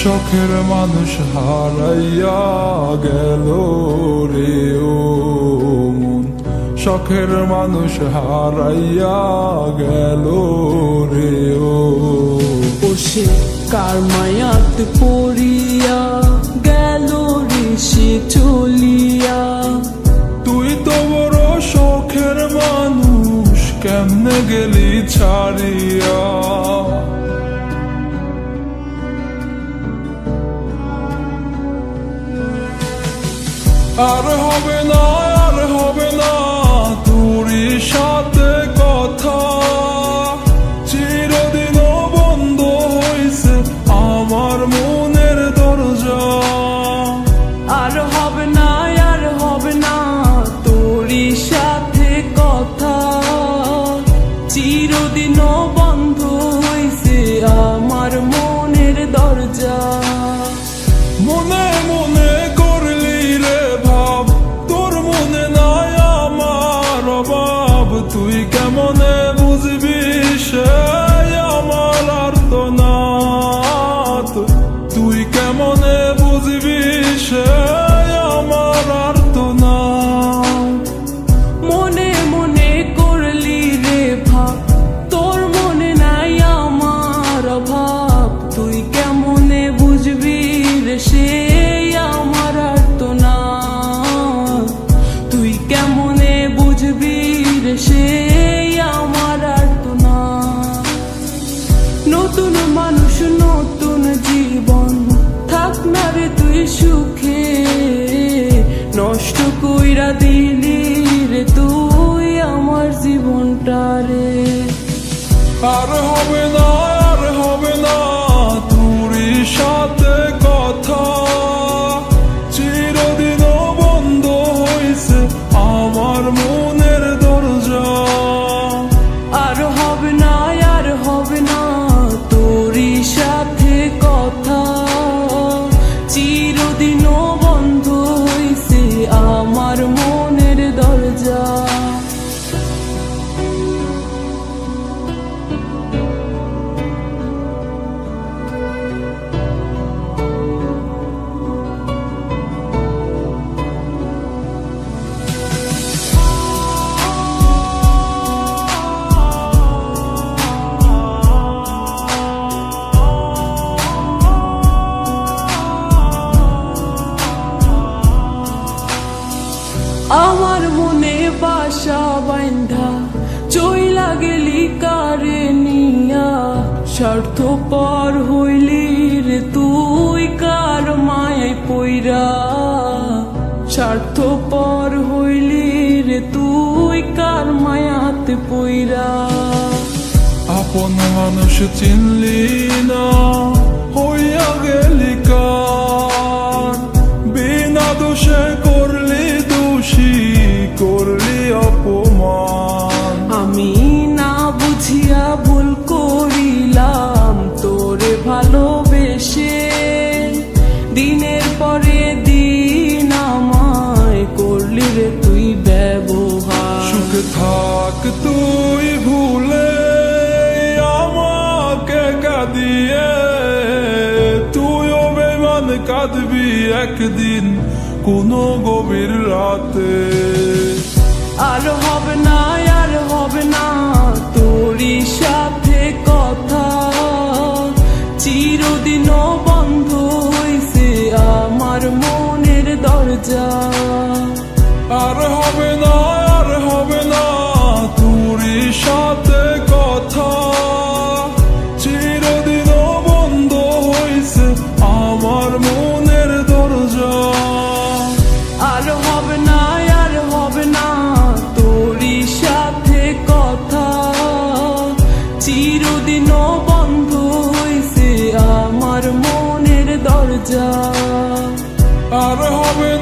শখের মানুষ হারাইয়া গেল রে ও মন, শখের মানুষ হারাইয়া গেল রে ও। সে কার মায়াত পড়িয়া গেল রে সে চলিয়া। তুই তো বড় শখের মানুষ, কেমনে গেলি ছাড়িয়া। আর হবে না, আর হবে না তোরই সাথে কথা, চিরদিনও বন্ধ হইছে আমার মনের দরজা। আর হবে না, আর হবে না তোরই সাথে কথা, চিরদিনও বন্ধ হইছে আমার মনের দরজা। মনে মনে করলি রে ভাব, তোর মনে নাই আমার অভাব। তুই কেমনে বুঝবি সে আমার আর্তনাদ, তুই কেমনে বুঝবি সে আমার আর্তনাদ। মনে মনে করলি রে ভাব, তোর মনে নাই আমার অভাব। তুই কেমনে বুঝবি রে সে আমার আর্তনাদ, তুই কেমনে বুঝবি রে সে আমার আর্তনাদ। নতুন মানুষ নতুন জীবন, থাক না রে তুই সুখে, নষ্ট কইরা দিলি রে তুই আমার জীবনটা রে। আর হবে না, আর হবে না তোরই সাথে কথা, চিরদিনও বন্ধ হইছে আমার মনের দরজা। আর হবে না, আর হবে না তোরই সাথে কথা, চিরদিনও বন্ধ হইছে আমার মনের দরজা। আমার মনে বাসা বাইন্ধা চইলা গেলি কারে নিয়া, স্বার্থপর হইলি রে তুই কার মায়ায় পইরা। স্বার্থপর হইলি রে তুই কার মায়াতে পইরা। আপন মানুষ চিনলি না, হইয়া গেলি কার। বিনা দোষে করলি দোষী, করলি অপমান। আমি না বুঝিয়া ভুল করিলাম তোরে ভালোবেসে, দিনের পরে দিন আমায় করলি রে তুই ব্যবহার। সুখে থাক তুই ভুলে আমাকে কাঁদিয়ে, তুইও বেমান কাঁদবি একদিন কোনো গভীর রাতে। আর হবে না, আর হবে না তোরই সাথে কথা, চিরদিনও বন্ধ হইছে আমার মনের দরজা। আর হবে না, আর হবে না তোরই সাথে কথা, চিরদিনও বন্ধ হইছে আমার মনের দরজা। আর হবে না, আর হবে না তোরই সাথে কথা, চিরদিনও বন্ধ হইছে আমার মনের দরজা। আর হবে